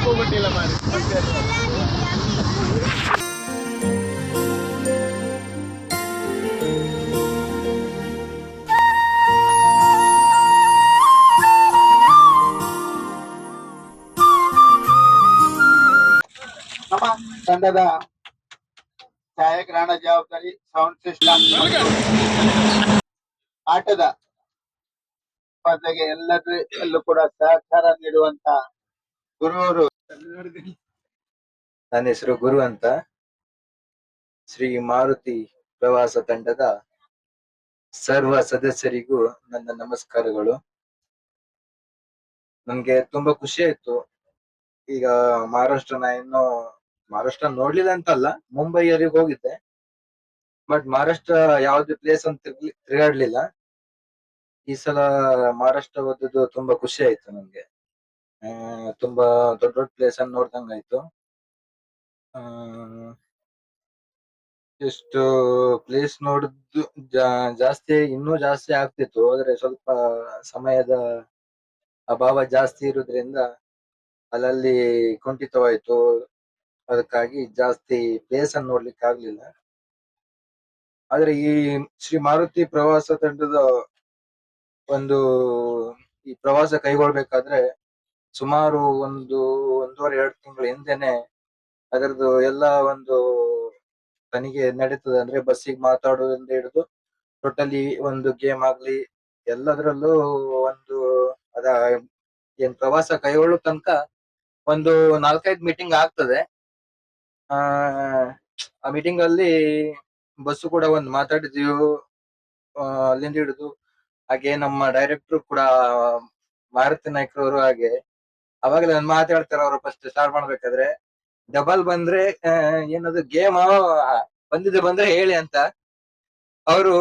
ಹೋಗ್ಬಿಟ್ಟಿಲ್ಲ ಮಾರಿ. ನಮ್ಮ ತಂಡದ ಛಾಯಾಗ್ರಹಣ ಜವಾಬ್ದಾರಿ, ಸೌಂಡ್ ಸಿಸ್ಟಮ್, ಆಟದ ಸ್ಪರ್ಧೆಗೆ ಎಲ್ಲೂ ಕೂಡ ಸಹಕಾರ ನೀಡುವಂತ ಗುರುವರು. ನನ್ನ ಹೆಸರು ಗುರು ಅಂತ. ಶ್ರೀ ಮಾರುತಿ ಪ್ರವಾಸ ತಂಡದ ಸರ್ವ ಸದಸ್ಯರಿಗೂ ನನ್ನ ನಮಸ್ಕಾರಗಳು. ನನ್ಗೆ ತುಂಬಾ ಖುಷಿ ಆಯ್ತು. ಈಗ ಮಹಾರಾಷ್ಟ್ರ ನೋಡ್ಲಿಲ್ಲ ಅಂತಲ್ಲ, ಮುಂಬೈಯವರೆಗೆ ಹೋಗಿದ್ದೆ. ಬಟ್ ಮಹಾರಾಷ್ಟ್ರ ಯಾವ್ದು ಪ್ಲೇಸ್ ಅಂತ ತಿರುಗಾಡ್ಲಿಲ್ಲ. ಈ ಸಲ ಮಹಾರಾಷ್ಟ್ರ ಹೋದದ್ದು ತುಂಬಾ ಖುಷಿ ಆಯ್ತು ನನ್ಗೆ. ತುಂಬಾ ದೊಡ್ಡ ದೊಡ್ಡ ಪ್ಲೇಸ್ ಅನ್ನು ನೋಡ್ದಂಗಾಯ್ತು. ಎಷ್ಟು ಪ್ಲೇಸ್ ನೋಡಿದ್ದು ಇನ್ನೂ ಜಾಸ್ತಿ ಆಗ್ತಿತ್ತು, ಆದ್ರೆ ಸ್ವಲ್ಪ ಸಮಯದ ಅಭಾವ ಜಾಸ್ತಿ ಇರುವುದ್ರಿಂದ ಅಲ್ಲಲ್ಲಿ ಕುಂಠಿತವಾಯ್ತು. ಅದಕ್ಕಾಗಿ ಜಾಸ್ತಿ ಪ್ಲೇಸ್ ಅನ್ನು ನೋಡ್ಲಿಕ್ಕೆ ಆಗ್ಲಿಲ್ಲ. ಆದ್ರೆ ಈ ಶ್ರೀ ಮಾರುತಿ ಪ್ರವಾಸ ತಂಡದ ಈ ಪ್ರವಾಸ ಕೈಗೊಳ್ಬೇಕಾದ್ರೆ ಸುಮಾರು ಒಂದೂವರೆ 2 ತಿಂಗಳ ಹಿಂದೆನೆ ಅದರದ್ದು ಎಲ್ಲ ತನಿಖೆ ನಡೀತದೆ. ಅಂದ್ರೆ ಬಸ್ಸಿಗೆ ಮಾತಾಡೋದ್ರಿಂದ ಹಿಡಿದು ಟೋಟಲಿ ಒಂದು ಗೇಮ್ ಆಗ್ಲಿ ಎಲ್ಲದರಲ್ಲೂ ಅದ ಏನ್ ಪ್ರವಾಸ ಕೈಗೊಳ್ಳೋ ತನಕ 4-5 ಮೀಟಿಂಗ್ ಆಗ್ತದೆ. ಆ ಮೀಟಿಂಗ್ ಅಲ್ಲಿ ಬಸ್ಸು ಕೂಡ ಮಾತಾಡಿದೀವಿ. ಅಲ್ಲಿಂದ ಹಿಡಿದು ಹಾಗೆ ನಮ್ಮ ಡೈರೆಕ್ಟರ್ ಕೂಡ ಮಾರುತಿ ನಾಯ್ಕರವರು. ಹಾಗೆ ಅವಾಗಲೇ ಮಾತಾಡ್ತಾರೆ ಅವರು ಫಸ್ಟ್ ಸ್ಟಾರ್ಟ್ ಮಾಡ್ಬೇಕಾದ್ರೆ, ಡಬಲ್ ಬಂದ್ರೆ ಏನದು ಗೇಮ್ ಬಂದ್ರೆ ಹೇಳಿ ಅಂತ. ಅವರು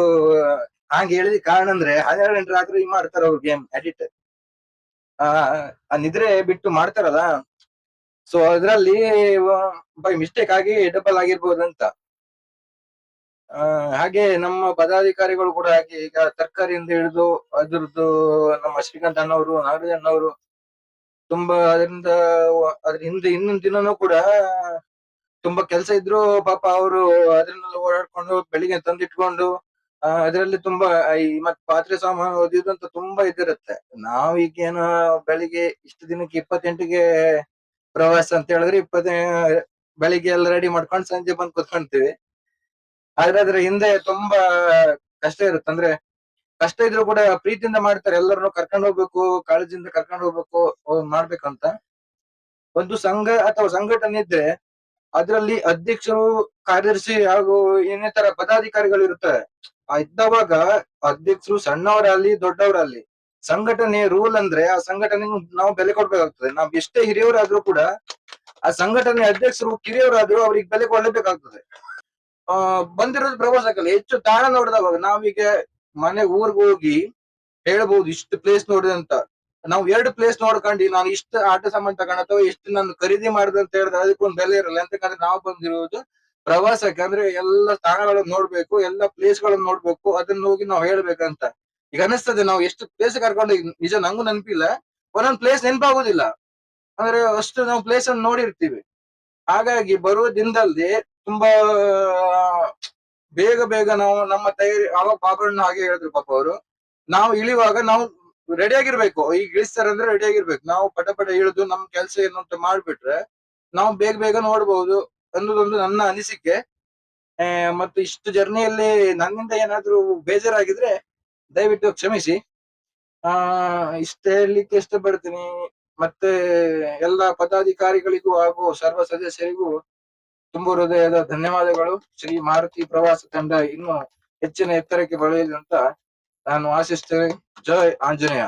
ಹಂಗ ಹೇಳಿದ ಕಾರಣ ಅಂದ್ರೆ 12 ಗಂಟೆ ರಾತ್ರಿ ಮಾಡ್ತಾರ ಅವ್ರು ಗೇಮ್ ಎಡಿಟ್. ನಿದ್ರೆ ಬಿಟ್ಟು ಮಾಡ್ತಾರಲ್ಲ, ಸೊ ಅದ್ರಲ್ಲಿ ಬೈ ಮಿಸ್ಟೇಕ್ ಆಗಿ ಡಬಲ್ ಆಗಿರ್ಬೋದಂತ. ಹಾಗೆ ನಮ್ಮ ಪದಾಧಿಕಾರಿಗಳು ಕೂಡ ಹಾಗೆ, ಈಗ ತರಕಾರಿಯಿಂದ ಹಿಡಿದು ಅದ್ರದ್ದು ನಮ್ಮ ಶ್ರೀಕಾಂತ್ ಅಣ್ಣವರು, ನಾಗರಾಜ್ ಅಣ್ಣವರು ತುಂಬಾ ಅದ್ರ ಹಿಂದೆ ಇನ್ನೊಂದ್ ದಿನನೂ ಕೂಡ ತುಂಬಾ ಕೆಲಸ ಇದ್ರು ಪಾಪ ಅವರು ಅದ್ರನ್ನೆಲ್ಲ ಓಡಾಡ್ಕೊಂಡು ಬೆಳಿಗ್ಗೆ ತಂದಿಟ್ಕೊಂಡು ಅದರಲ್ಲಿ ತುಂಬಾ ಮತ್ ಪಾತ್ರೆ ಸಾಮಾನು ಓದಿದಂತ ತುಂಬಾ ಇದಿರುತ್ತೆ. ನಾವೀಗೇನು ಬೆಳಿಗ್ಗೆ ಇಷ್ಟು ದಿನಕ್ಕೆ 28ಗೆ ಪ್ರವಾಸ ಅಂತ ಹೇಳಿದ್ರೆ ಬೆಳಿಗ್ಗೆ ಎಲ್ಲ ರೆಡಿ ಮಾಡ್ಕೊಂಡು ಸಂಜೆ ಬಂದು ಕುತ್ಕೊಂತೀವಿ. ಆದ್ರೆ ಅದ್ರ ಹಿಂದೆ ತುಂಬಾ ಕಷ್ಟ ಇರುತ್ತೆ. ಅಂದ್ರೆ ಕಷ್ಟ ಇದ್ರು ಕೂಡ ಪ್ರೀತಿಯಿಂದ ಮಾಡ್ತಾರೆ. ಎಲ್ಲರನ್ನು ಕರ್ಕೊಂಡು ಹೋಗ್ಬೇಕು, ಕಾಳಜಿಯಿಂದ ಕರ್ಕೊಂಡು ಹೋಗ್ಬೇಕು, ಮಾಡ್ಬೇಕಂತ. ಒಂದು ಸಂಘ ಅಥವಾ ಸಂಘಟನೆ ಇದ್ರೆ ಅದರಲ್ಲಿ ಅಧ್ಯಕ್ಷರು, ಕಾರ್ಯದರ್ಶಿ ಹಾಗೂ ಇನ್ನಿತರ ಪದಾಧಿಕಾರಿಗಳು ಇರ್ತಾರೆ. ಇದ್ದವಾಗ ಅಧ್ಯಕ್ಷರು ಸಣ್ಣವರಲ್ಲಿ ದೊಡ್ಡವರಲ್ಲಿ ಸಂಘಟನೆ ರೂಲ್ ಅಂದ್ರೆ ಆ ಸಂಘಟನೆ ನಾವು ಬೆಲೆ ಕೊಡ್ಬೇಕಾಗ್ತದೆ. ನಾವ್ ಎಷ್ಟೇ ಹಿರಿಯವರಾದ್ರೂ ಕೂಡ ಆ ಸಂಘಟನೆ ಅಧ್ಯಕ್ಷರು ಕಿರಿಯವರಾದ್ರೂ ಅವ್ರಿಗೆ ಬೆಲೆ ಕೊಡ್ಲೇಬೇಕಾಗ್ತದೆ. ಬಂದಿರೋದು ಪ್ರವಾಸಕ್ಕಲ್ಲ, ಹೆಚ್ಚು ತಾಣ ನೋಡಿದವಾಗ ನಾವೀಗ ಊರ್ಗ್ ಹೋಗಿ ಹೇಳ್ಬಹುದು ಇಷ್ಟು ಪ್ಲೇಸ್ ನೋಡಿದೆ ಅಂತ. ನಾವು 2 ಪ್ಲೇಸ್ ನೋಡ್ಕೊಂಡು ನಾನು ಇಷ್ಟು ಆಟ ಸಾಮಾನು ತಗೊಂಡ ಅಥವಾ ಇಷ್ಟು ನಾನು ಖರೀದಿ ಮಾಡಿದೆ ಅಂತ ಹೇಳಿದ್ರೆ ಅದಕ್ಕೊಂದು ಬೆಲೆ ಇರಲ್ಲ. ಯಾಕಂದ್ರೆ ನಾವು ಬಂದಿರುವುದು ಪ್ರವಾಸಕ್ಕೆ, ಅಂದ್ರೆ ಎಲ್ಲ ಸ್ಥಾನಗಳನ್ನ ನೋಡ್ಬೇಕು, ಎಲ್ಲ ಪ್ಲೇಸ್ ಗಳನ್ನ ನೋಡ್ಬೇಕು, ಅದನ್ನ ಹೋಗಿ ನಾವು ಹೇಳ್ಬೇಕಂತ. ಈಗ ಅನಿಸ್ತದೆ ನಾವು ಎಷ್ಟು ಪ್ಲೇಸ್ ಕರ್ಕೊಂಡು, ನಿಜ ನಂಗೂ ನೆನಪಿಲ್ಲ, ಒಂದೊಂದು ಪ್ಲೇಸ್ ನೆನಪಾಗುದಿಲ್ಲ. ಅಂದ್ರೆ ಅಷ್ಟು ನಾವು ಪ್ಲೇಸ್ ಅನ್ನು ನೋಡಿರ್ತೀವಿ. ಹಾಗಾಗಿ ಬರುವ ದಿನದಲ್ಲಿ ತುಂಬಾ ಬೇಗ ನಾವು ನಮ್ಮ ತಯಾರಿ, ಅವಾಗ ಬಾಬಣ್ಣ ಹಾಗೆ ಹೇಳಿದ್ರು ಪಾಪ ಅವರು, ನಾವು ಇಳಿಯುವಾಗ ನಾವು ರೆಡಿ ಆಗಿರ್ಬೇಕು. ಈಗ ಇಳಿಸ್ತಾರಂದ್ರೆ ರೆಡಿ ಆಗಿರ್ಬೇಕು. ನಾವು ಪಟ ಇಳಿದು ನಮ್ ಕೆಲ್ಸ ಏನು ಅಂತ ಮಾಡ್ಬಿಟ್ರೆ ನಾವು ಬೇಗ ನೋಡ್ಬಹುದು ಅನ್ನೋದೊಂದು ನನ್ನ ಅನಿಸಿಕೆ. ಮತ್ತು ಇಷ್ಟು ಜರ್ನಿಯಲ್ಲಿ ನನ್ನಿಂದ ಏನಾದ್ರೂ ಬೇಜಾರಾಗಿದ್ರೆ ದಯವಿಟ್ಟು ಕ್ಷಮಿಸಿ. ಇಷ್ಟ ಹೇಳಲಿಕ್ಕೆ ಇಷ್ಟಪಡ್ತೀನಿ. ಮತ್ತೆ ಎಲ್ಲ ಪದಾಧಿಕಾರಿಗಳಿಗೂ ಹಾಗೂ ಸರ್ವ ಸದಸ್ಯರಿಗೂ ತುಂಬ ಹೃದಯದ ಧನ್ಯವಾದಗಳು. ಶ್ರೀ ಮಾರುತಿ ಪ್ರವಾಸ ತಂಡ ಇನ್ನು ಹೆಚ್ಚಿನ ಎತ್ತರಕ್ಕೆ ಬೆಳೆಯಲಿ ಅಂತ ನಾನು ಆಶಿಸ್ತೇನೆ. ಜೈ ಆಂಜನೇಯ.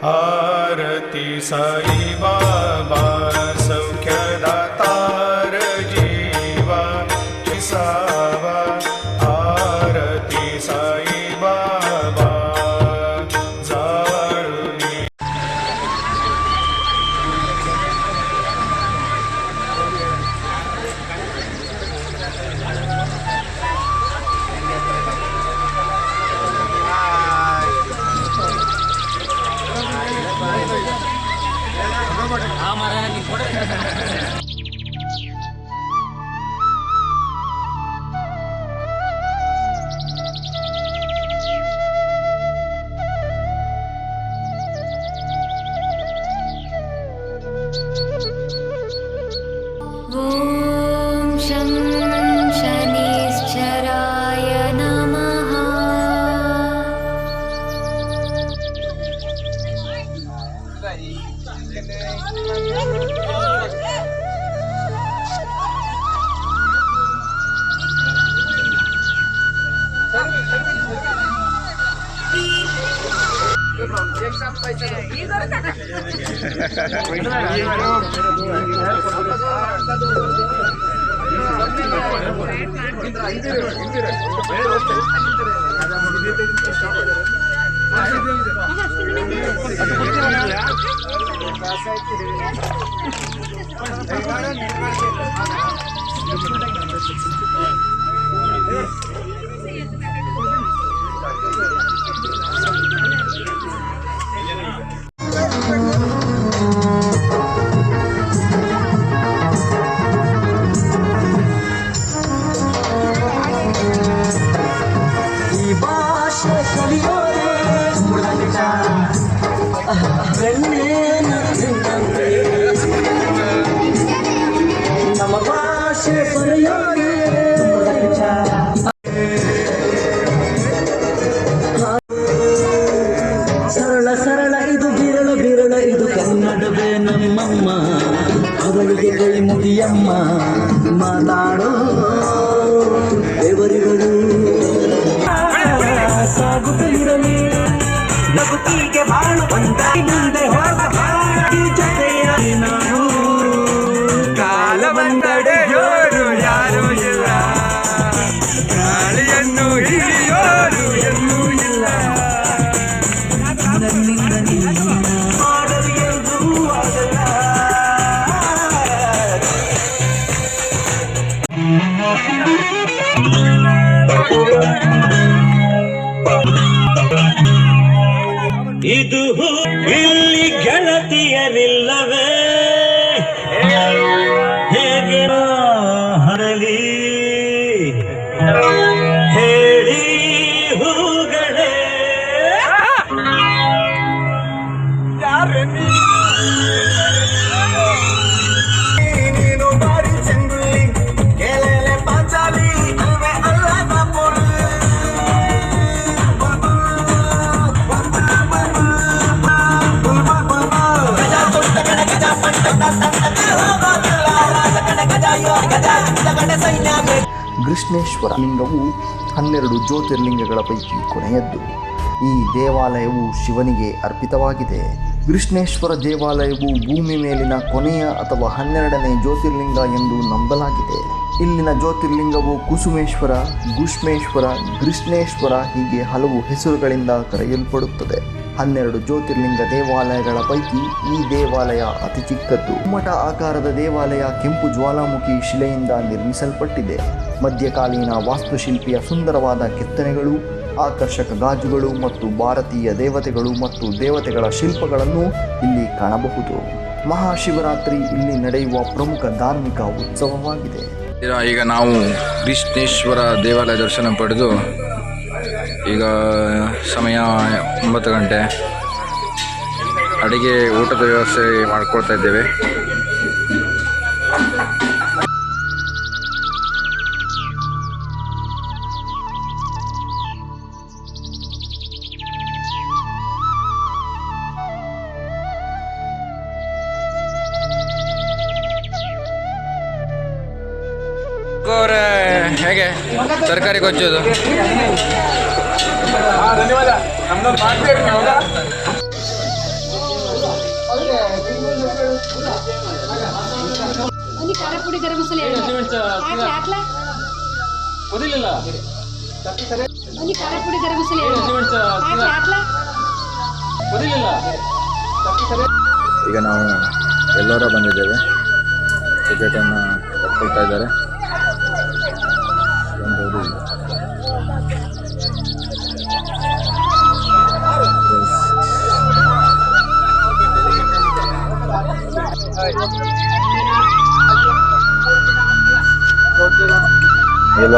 आरती साई बाबा सौख्यदातार जीवा चिसावा. आरती साई बाबा जाळुनी. ॐ शं शनिश्चराय नमः। ಸರಳ ಸರಳ ಇದು ಬಿರಳ ಬಿರಳ ಇದು ಕನ್ನಡವೇ ನಮ್ಮಮ್ಮ ಅವಳಿಗೆ ಕೈ ಮುಗಿಯಮ್ಮ ಮಾತಾಡೋ ದೇವರಿಗಳು ಸಾಗುತ್ತಿರಲಿ ಜಗತ್ತಿಗೆ ಬಾಳು ಒಂದಾಗಿ ಮುಂದೆ ಹೋಗ ಜೊತೆಯಾಗಿ ನಾನು ಕಾಲ ಬಂದಡೆ ಜೋರು ಯಾರು ಇಲ್ಲ ಗಾಳಿಯನ್ನು ಹಿಡಿಯೋರು ಎಲ್ಲೂ ಇಲ್ಲ ನನ್ನಿಂದ ನೀನು ಮಾಡಲು ಎಂದೂ ಆಗಲ್ಲ ಇದು ಇಲ್ಲಿ ಗೆಳತಿಯರಿಲ್ಲವೇ ಹೇಗೆ ಹರಲಿ ಹೇಳಿ ಹೂಗಳೇ ನೀನು ಬಾರಿ ಚಂಗುಲಿ ಗೆಳೆಲೆ ಪಾಂಚಾಲಿ ಅಲ್ವೇ ಅಲ್ಲದ ಪೊರು ಕೃಷ್ಣೇಶ್ವರ ಲಿಂಗವು 12 ಜ್ಯೋತಿರ್ಲಿಂಗಗಳ ಪೈಕಿ ಕೊನೆಯದ್ದು. ಈ ದೇವಾಲಯವು ಶಿವನಿಗೆ ಅರ್ಪಿತವಾಗಿದೆ. ಕೃಷ್ಣೇಶ್ವರ ದೇವಾಲಯವು ಭೂಮಿ ಮೇಲಿನ ಕೊನೆಯ ಅಥವಾ 12ನೇ ಜ್ಯೋತಿರ್ಲಿಂಗ ಎಂದು ನಂಬಲಾಗಿದೆ. ಇಲ್ಲಿನ ಜ್ಯೋತಿರ್ಲಿಂಗವು ಕುಸುಮೇಶ್ವರ, ಗುಷ್ಮೇಶ್ವರ, ಕೃಷ್ಣೇಶ್ವರ ಹೀಗೆ ಹಲವು ಹೆಸರುಗಳಿಂದ ಕರೆಯಲ್ಪಡುತ್ತದೆ. 12 ಜ್ಯೋತಿರ್ಲಿಂಗ ದೇವಾಲಯಗಳ ಪೈಕಿ ಈ ದೇವಾಲಯ ಅತಿ ಚಿಕ್ಕದ್ದು. ಮಠ ಆಕಾರದ ದೇವಾಲಯ ಕೆಂಪು ಜ್ವಾಲಾಮುಖಿ ಶಿಲೆಯಿಂದ ನಿರ್ಮಿಸಲ್ಪಟ್ಟಿದೆ. ಮಧ್ಯಕಾಲೀನ ವಾಸ್ತುಶಿಲ್ಪಿಯ ಸುಂದರವಾದ ಕೆತ್ತನೆಗಳು, ಆಕರ್ಷಕ ಗಾಜುಗಳು ಮತ್ತು ಭಾರತೀಯ ದೇವತೆಗಳು ಮತ್ತು ದೇವತೆಗಳ ಶಿಲ್ಪಗಳನ್ನು ಇಲ್ಲಿ ಕಾಣಬಹುದು. ಮಹಾಶಿವರಾತ್ರಿ ಇಲ್ಲಿ ನಡೆಯುವ ಪ್ರಮುಖ ಧಾರ್ಮಿಕ ಉತ್ಸವವಾಗಿದೆ. ಈಗ ನಾವು ಕೃಷ್ಣೇಶ್ವರ ದೇವಾಲಯ ದರ್ಶನ ಪಡೆದು ಈಗ ಸಮಯ 9 ಗಂಟೆ. ಅಡಿಗೆ ಊಟದ ವ್ಯವಸ್ಥೆ ಮಾಡ್ಕೊಳ್ತಾ ಇದ್ದೇವೆ. ಹೇಗೆ ತರಕಾರಿ ಕೊಚ್ಚೋದು? ಧನ್ಯವಾದ. ಒಂದು ಖಾರ ಪುಡಿ ಗರಂ ಮಸಾಲೆ ಓದಿಲ್ಲ. ಒಂದು ಖಾರ ಪುಡಿ ಗರಂ ಮಸಾಲೆ ಓದಿಲ್ಲ. ಈಗ ನಾವು ಎಲ್ಲರ ಬಂದಿದ್ದೇವೆ. ಟಿಕೆಟನ್ನು ಕಟ್ಕೊಳ್ತಾ ಇದ್ದಾರೆ.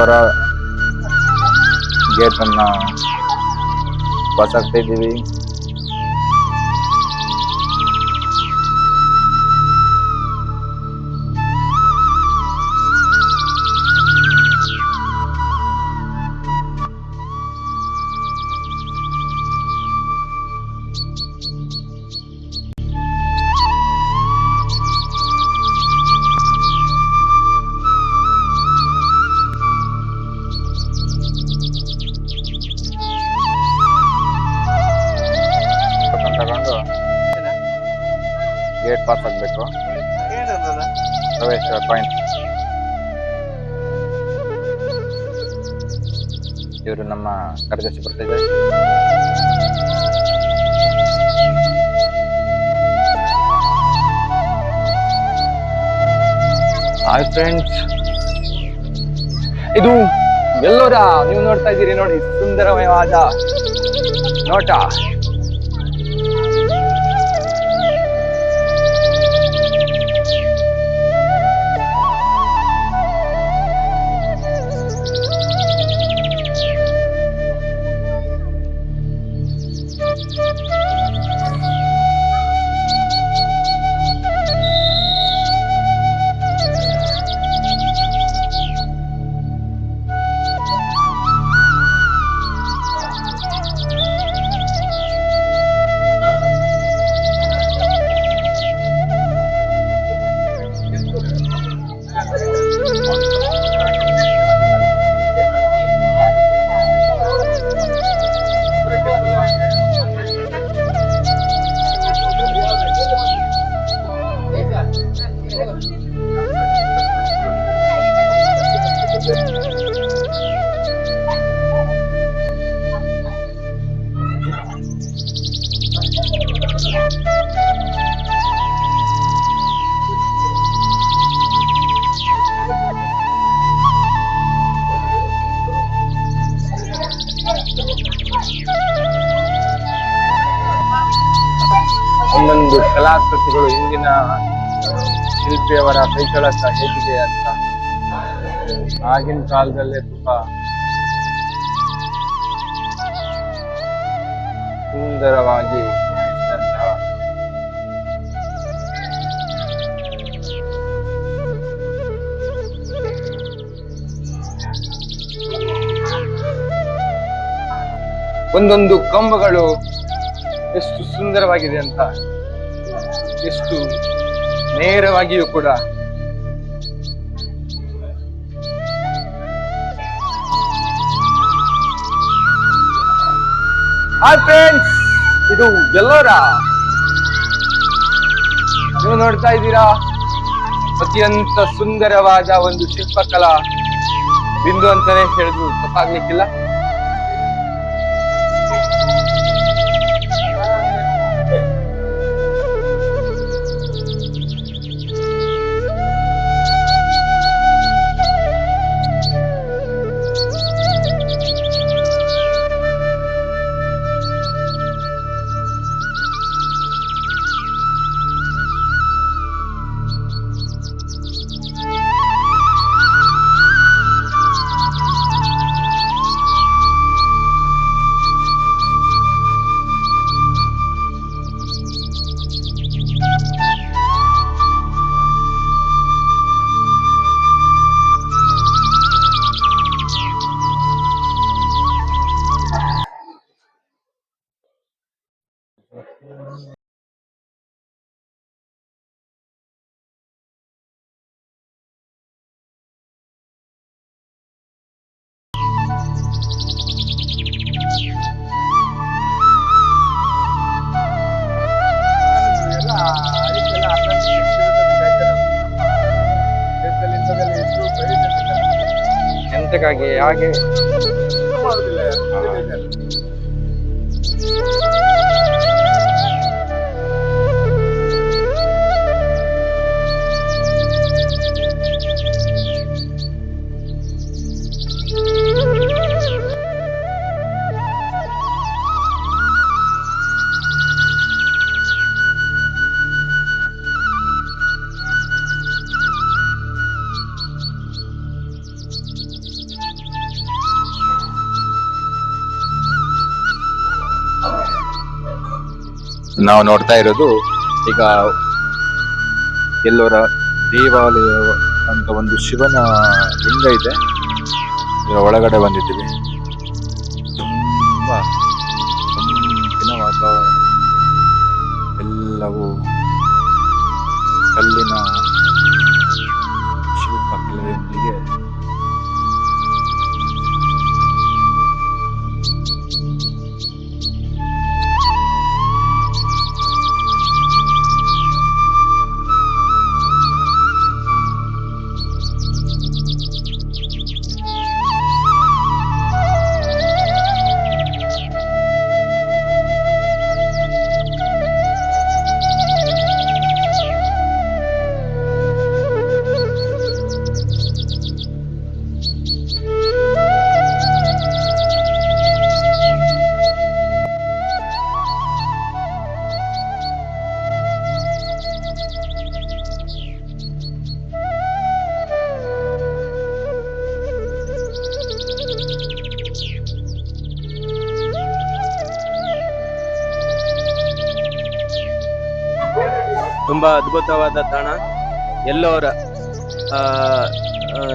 ದೇವರ ಗೇಟ್ ಅನ್ನ ಪಾಸ್ ಆಗ್ತಾ ಇದ್ದೀವಿ. ತಗೊಂಡು ಗೇಟ್ ಪಾಸ್ ಆಗ್ಬೇಕು. ಪ್ರವೇಶ ಪಾಯಿಂಟ್. ಇವರು ನಮ್ಮ ಕಾರ್ಯದರ್ಶಿ ಬರ್ತಾ ಇದ್ದಾರೆ. ಹಾಯ್ ಫ್ರೆಂಡ್ಸ್, ಇದು ಎಲ್ಲೋರ ನೀವು ನೋಡ್ತಾ ಇದ್ದೀರಿ ನೋಡಿ, ಸುಂದರಮಯವಾದ ನೋಟ. ಒಂದೊಂದು ಕಲಾಕೃತಿಗಳು ಹಿಂದಿನ ಶಿಲ್ಪಿಯವರ ಕೈಕೆಳಕ ಹೇಗಿದೆ ಅಂತ ಆಗಿನ ಕಾಲದಲ್ಲೇ ತುಂಬಾ ಸುಂದರವಾಗಿ ಒಂದೊಂದು ಕಂಬಗಳು ಎಷ್ಟು ಸುಂದರವಾಗಿದೆ ಅಂತ, ಎಷ್ಟು ನೇರವಾಗಿಯೂ ಕೂಡ. ಹಾಯ್ ಫ್ರೆಂಡ್ಸ್, ಇದು ಎಲ್ಲೋರ ನೀವು ನೋಡ್ತಾ ಇದ್ದೀರಾ. ಅತ್ಯಂತ ಸುಂದರವಾದ ಒಂದು ಶಿಲ್ಪಕಲಾ ಬಿಂದು ಅಂತಾನೆ ಹೇಳಿದ್ರು ತಪ್ಪಾಗ್ಲಿಕ್ಕಿಲ್ಲ. ಎಂತಕ್ಕಾಗಿ ಹಾಗೆ ನಾವು ನೋಡ್ತಾ ಇರೋದು ಈಗ ಎಲ್ಲೋರ ದೇವಾಲಯ ಅಂತ ಒಂದು ಶಿವನ ಲಿಂಗ ಇದೆ. ಇದರ ಒಳಗಡೆ ಬಂದಿದ್ದೀವಿ. ತುಂಬಾ ತಂಪಿನ ವಾತಾವರಣ, ಎಲ್ಲವೂ ಕಲ್ಲಿನ ಶಿಲ್ಪಕಲೆಯೊಂದಿಗೆ ತುಂಬಾ ಅದ್ಭುತವಾದ ತಾಣ. ಎಲ್ಲೋರ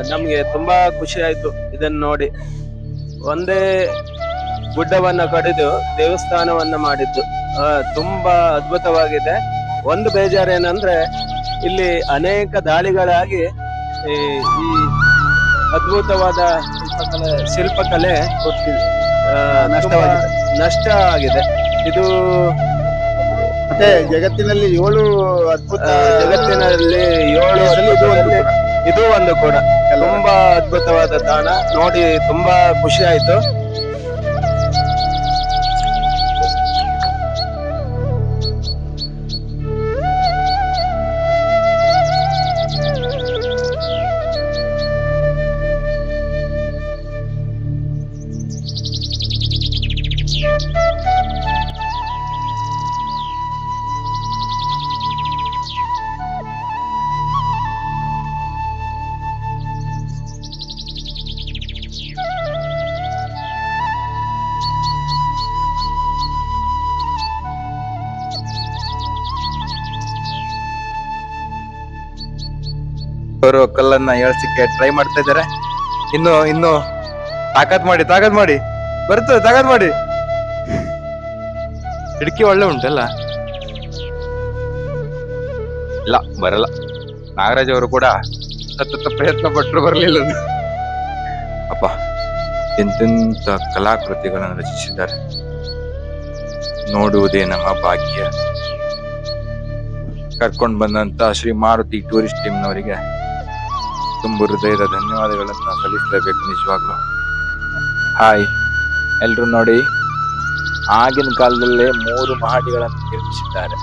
ನಮ್ಗೆ ತುಂಬಾ ಖುಷಿ ಆಯ್ತು ಇದನ್ನ ನೋಡಿ. ಒಂದೇ ಗುಡ್ಡವನ್ನ ಕಡಿದು ದೇವಸ್ಥಾನವನ್ನ ಮಾಡಿದ್ದು ತುಂಬಾ ಅದ್ಭುತವಾಗಿದೆ. ಒಂದು ಬೇಜಾರೇನಂದ್ರೆ ಇಲ್ಲಿ ಅನೇಕ ದಾಳಿಗಳಾಗಿ ಈ ಅದ್ಭುತವಾದ ಶಿಲ್ಪಕಲೆ ನಷ್ಟ ಆಗಿದೆ. ಇದು ಮತ್ತೆ ಜಗತ್ತಿನಲ್ಲಿ 7 ಅದ್ಭುತ ಜಗತ್ತಿನಲ್ಲಿ 7 ಇದು ಒಂದು ಕೂಡ ತುಂಬಾ ಅದ್ಭುತವಾದ ತಾಣ. ನೋಡಿ ತುಂಬಾ ಖುಷಿ ಆಯ್ತು. ಅವರು ಕಲ್ಲನ್ನ ಏಳ್ಸಕ್ಕೆ ಟ್ರೈ ಮಾಡ್ತಾ ಇದ್ದಾರೆ. ಇನ್ನು ತಾಕತ್ ಮಾಡಿ ಬರ್ತದೆ, ತಾಕತ್ ಮಾಡಿ. ಹಿಡ್ಕಿ ಒಳ್ಳೆ ಉಂಟಲ್ಲ. ಇಲ್ಲ ಬರಲ್ಲ. ನಾಗರಾಜ್ ಅವರು ಕೂಡ ಸತತ ಪ್ರಯತ್ನ ಪಟ್ಟರು ಬರಲಿಲ್ಲ. ಅಪ್ಪ, ಎಂತೆಂತ ಕಲಾಕೃತಿಗಳನ್ನು ರಚಿಸಿದ್ದಾರೆ. ನೋಡುವುದೇ ನಮ್ಮ ಭಾಗ್ಯ. ಕರ್ಕೊಂಡು ಬಂದಂತ ಶ್ರೀ ಮಾರುತಿ ಟೂರಿಸ್ಟ್ ಟೀಮ್ನವರಿಗೆ ತುಂಬು ಹೃದಯದ ಧನ್ಯವಾದಗಳನ್ನ ಸಲ್ಲಿಸಲೇಬೇಕು ನಿಜವಾಗ್ಲು. ಹಾಯ್ ಎಲ್ರು ನೋಡಿ, ಆಗಿನ ಕಾಲದಲ್ಲೇ 3 ಮಹಡಿಗಳನ್ನು ನಿರ್ಮಿಸಿದ್ದಾರೆ.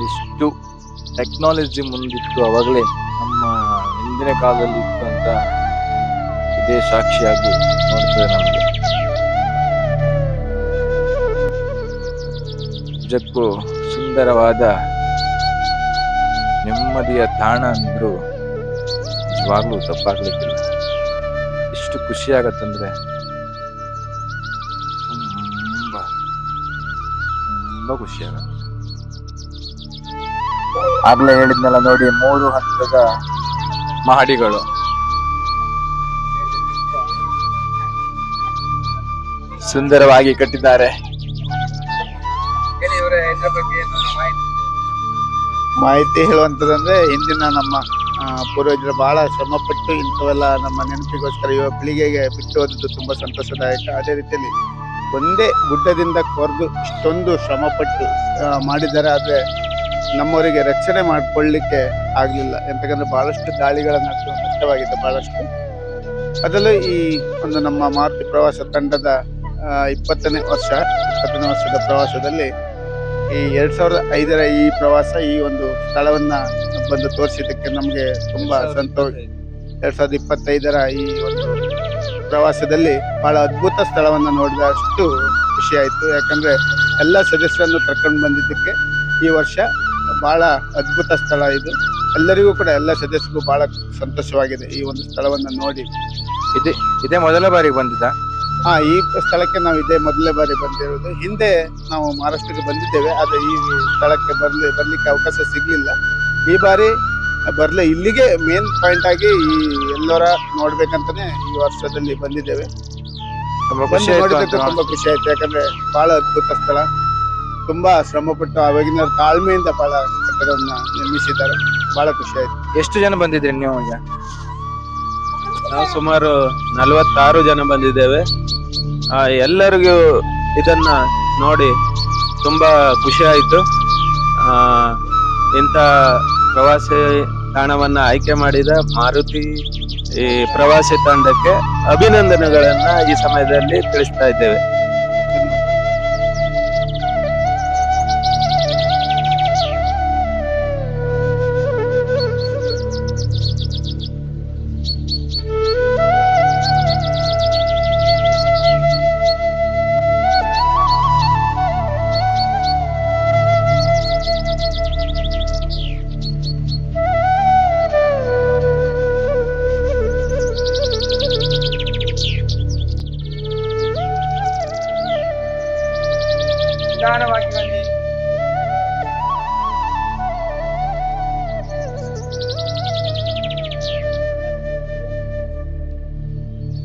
ಎಷ್ಟು ಟೆಕ್ನಾಲಜಿ ಮುಂದಿತ್ತು ಅವಾಗಲೇ, ನಮ್ಮ ಹಿಂದಿನ ಕಾಲದಲ್ಲಿ ಇತ್ತು ಅಂತ ಇದೇ ಸಾಕ್ಷಿಯಾಗಿ ನೋಡ್ತದೆ ನಮಗೆ. ನಿಜಕ್ಕೂ ಸುಂದರವಾದ ನೆಮ್ಮದಿಯ ತಾಣ ಅಂದ್ರು ನಿಜವಾಗ್ಲೂ ತಪ್ಪಾಗ್ಲಿಕ್ಕಿಲ್ಲ. ಎಷ್ಟು ಖುಷಿ ಆಗತ್ತಂದ್ರೆ ತುಂಬಾ ಖುಷಿ ಆಗತ್ತೆ. ಆಗ್ಲೇ ಹೇಳಿದ್ನೆಲ್ಲ ನೋಡಿ, 3 ಹಂತದ ಮಹಡಿಗಳು. ಸುಂದರವಾಗಿ ಕಟ್ಟಿದ್ದಾರೆ. ಮಾಹಿತಿ ಹೇಳುವಂತದಂದ್ರೆ, ಹಿಂದಿನ ನಮ್ಮ ಪೂರ್ವಜರು ಬಹಳ ಶ್ರಮಪಟ್ಟು ಇಂಥವೆಲ್ಲ ನಮ್ಮ ನೆನಪಿಗೋಸ್ಕರ ಯುವ ಪೀಳಿಗೆಗೆ ಬಿಟ್ಟು ಹೋದದ್ದು ತುಂಬಾ ಸಂತೋಷದಾಯಕ. ಅದೇ ರೀತಿಯಲ್ಲಿ ಒಂದೇ ಗುಡ್ಡದಿಂದ ಕೊರೆದು ಇಷ್ಟೊಂದು ಶ್ರಮಪಟ್ಟು ಮಾಡಿದ್ದಾರೆ. ಆದರೆ ನಮ್ಮವರಿಗೆ ರಕ್ಷಣೆ ಮಾಡಿಕೊಳ್ಳಿಕ್ಕೆ ಆಗಲಿಲ್ಲ. ಎಂತಕಂದ್ರೆ ಬಹಳಷ್ಟು ದಾಳಿಗಳನ್ನು ನಷ್ಟವಾಗಿದೆ ಬಹಳಷ್ಟು. ಅದರಲ್ಲೂ ಈ ಒಂದು ನಮ್ಮ ಮಾರುತಿ ಪ್ರವಾಸ ತಂಡದ 20ನೇ ವರ್ಷದ ಪ್ರವಾಸದಲ್ಲಿ ಈ 2005ರ ಈ ಪ್ರವಾಸ, ಈ ಒಂದು ಸ್ಥಳವನ್ನ ಬಂದು ತೋರಿಸಿದ್ದಕ್ಕೆ ನಮಗೆ ತುಂಬಾ ಸಂತೋಷ. 2025ರ ಈ ಒಂದು ಪ್ರವಾಸದಲ್ಲಿ ಬಹಳ ಅದ್ಭುತ ಸ್ಥಳವನ್ನ ನೋಡಿದಷ್ಟು ಖುಷಿ ಆಯಿತು. ಯಾಕಂದ್ರೆ ಎಲ್ಲ ಸದಸ್ಯರನ್ನು ಕರ್ಕೊಂಡು ಬಂದಿದ್ದಕ್ಕೆ ಈ ವರ್ಷ ಬಹಳ ಅದ್ಭುತ ಸ್ಥಳ ಇದು. ಎಲ್ಲರಿಗೂ ಕೂಡ, ಎಲ್ಲ ಸದಸ್ಯರಿಗೂ ಬಹಳ ಸಂತೋಷವಾಗಿದೆ ಈ ಒಂದು ಸ್ಥಳವನ್ನ ನೋಡಿ. ಇದೇ ಮೊದಲ ಬಾರಿಗೆ ಬಂದಿದ್ದ? ಈ ಸ್ಥಳಕ್ಕೆ ನಾವು ಇದೇ ಮೊದಲನೇ ಬಾರಿ ಬಂದಿರೋದು. ಹಿಂದೆ ನಾವು ಮಹಾರಾಷ್ಟ್ರಕ್ಕೆ ಬಂದಿದ್ದೇವೆ, ಆದರೆ ಈ ಸ್ಥಳಕ್ಕೆ ಬರ್ಲಿಕ್ಕೆ ಅವಕಾಶ ಸಿಗ್ಲಿಲ್ಲ. ಈ ಬಾರಿ ಇಲ್ಲಿಗೆ ಮೇನ್ ಪಾಯಿಂಟ್ ಆಗಿ ಈ ಎಲ್ಲೋರ ನೋಡ್ಬೇಕಂತಾನೆ ಈ ವರ್ಷದಲ್ಲಿ ಬಂದಿದ್ದೇವೆ. ತುಂಬಾ ಖುಷಿ ಆಯ್ತು ನೋಡಿದ್ದಕ್ಕೆ ಅಂತ. ತುಂಬಾ ಖುಷಿ ಆಯ್ತು, ಯಾಕಂದ್ರೆ ಬಹಳ ಅದ್ಭುತ ಸ್ಥಳ. ತುಂಬಾ ಶ್ರಮಪಟ್ಟು ಆವಾಗಿನ ತಾಳ್ಮೆಯಿಂದ ಬಹಳ ಕಟ್ಟಡವನ್ನ ನಿರ್ಮಿಸಿದ್ದಾರೆ. ಬಹಳ ಖುಷಿ ಆಯ್ತು. ಎಷ್ಟು ಜನ ಬಂದಿದ್ರಿ ನೀವು ಈಗ? ನಾವು ಸುಮಾರು 46 ಜನ ಬಂದಿದ್ದೇವೆ. ಎಲ್ಲರಿಗೂ ಇದನ್ನ ನೋಡಿ ತುಂಬಾ ಖುಷಿ ಆಯ್ತು. ಇಂಥ ಪ್ರವಾಸಿ ತಾಣವನ್ನ ಆಯ್ಕೆ ಮಾಡಿದ ಮಾರುತಿ ಈ ಪ್ರವಾಸಿ ತಂಡಕ್ಕೆ ಅಭಿನಂದನೆಗಳನ್ನ ಈ ಸಮಯದಲ್ಲಿ ತಿಳಿಸ್ತಾ ಇದ್ದೇವೆ. ನಿಧಾನವಾಗಿ ಬನ್ನಿ.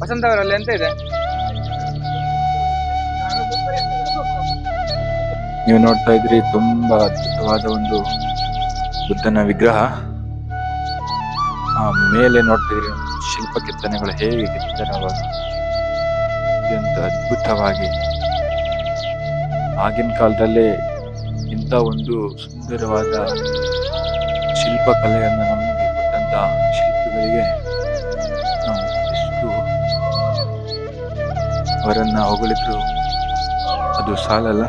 ವಸಂತ ಅವರಲ್ಲಿ ಎಂತ ಇದೆ? ನೀವು ನೋಡ್ತಾ ಇದ್ರಿ ತುಂಬಾ ಅದ್ಭುತವಾದ ಒಂದು ಬುದ್ಧನ ವಿಗ್ರಹ. ಮೇಲೆ ನೋಡ್ತಿದ್ರಿ ಶಿಲ್ಪ ಕೆತ್ತನೆಗಳು ಹೇಗೆ ಕೆತ್ತನೆಗಳು ಅತ್ಯಂತ ಅದ್ಭುತವಾಗಿ. ಆಗಿನ ಕಾಲದಲ್ಲೇ ಇಂಥ ಒಂದು ಸುಂದರವಾದ ಶಿಲ್ಪಕಲೆಯನ್ನು ನಮಗೆ ಕೊಟ್ಟಂತ ಶಿಲ್ಪಿಗಳಿಗೆ ನಾವು ಎಷ್ಟು ಅವರನ್ನ ಹೊಗಳಿದ್ರು ಅದು ಸಾಲಲ್ಲ.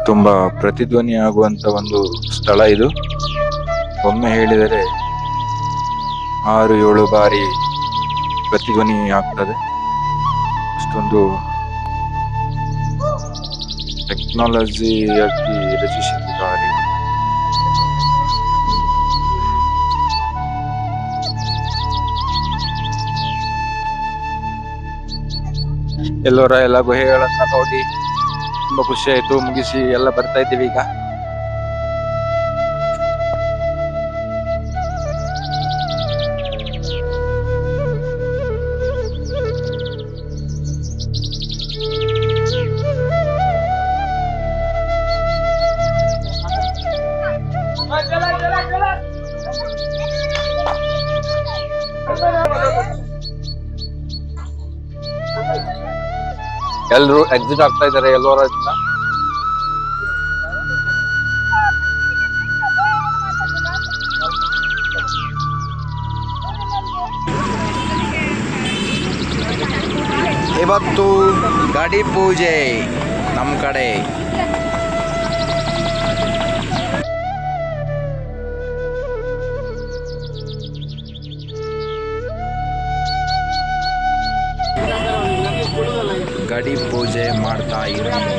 ತುಂಬಾ ಪ್ರತಿಧ್ವನಿ ಆಗುವಂತ ಒಂದು ಸ್ಥಳ ಇದು. ಒಮ್ಮೆ ಹೇಳಿದರೆ 6-7 ಬಾರಿ ಪ್ರತಿಧ್ವನಿ ಆಗ್ತದೆ. ಅಷ್ಟೊಂದು ಟೆಕ್ನಾಲಜಿಯಾಗಿ ರಚಿಸಿದ್ದಾರೆ. ಎಲ್ಲ ಗುಹೆಗಳನ್ನ ನೋಡಿ ತುಂಬಾ ಖುಷಿ ಆಯ್ತು. ಮುಗಿಸಿ ಎಲ್ಲ ಬರ್ತಾ ಇದ್ದೀವಿ ಈಗ. ಎಲ್ರು ಎಕ್ಸಿಟ್ ಆಗ್ತಾ ಇದಾರೆ ಎಲ್ಲರ. ಇವತ್ತು ಗಡಿ ಪೂಜೆ ನಮ್ಮ ಕಡೆ. ಗಡಿ ಪೂಜೆ ಮಾಡ್ತಾ ಇದ್ದೀನಿ.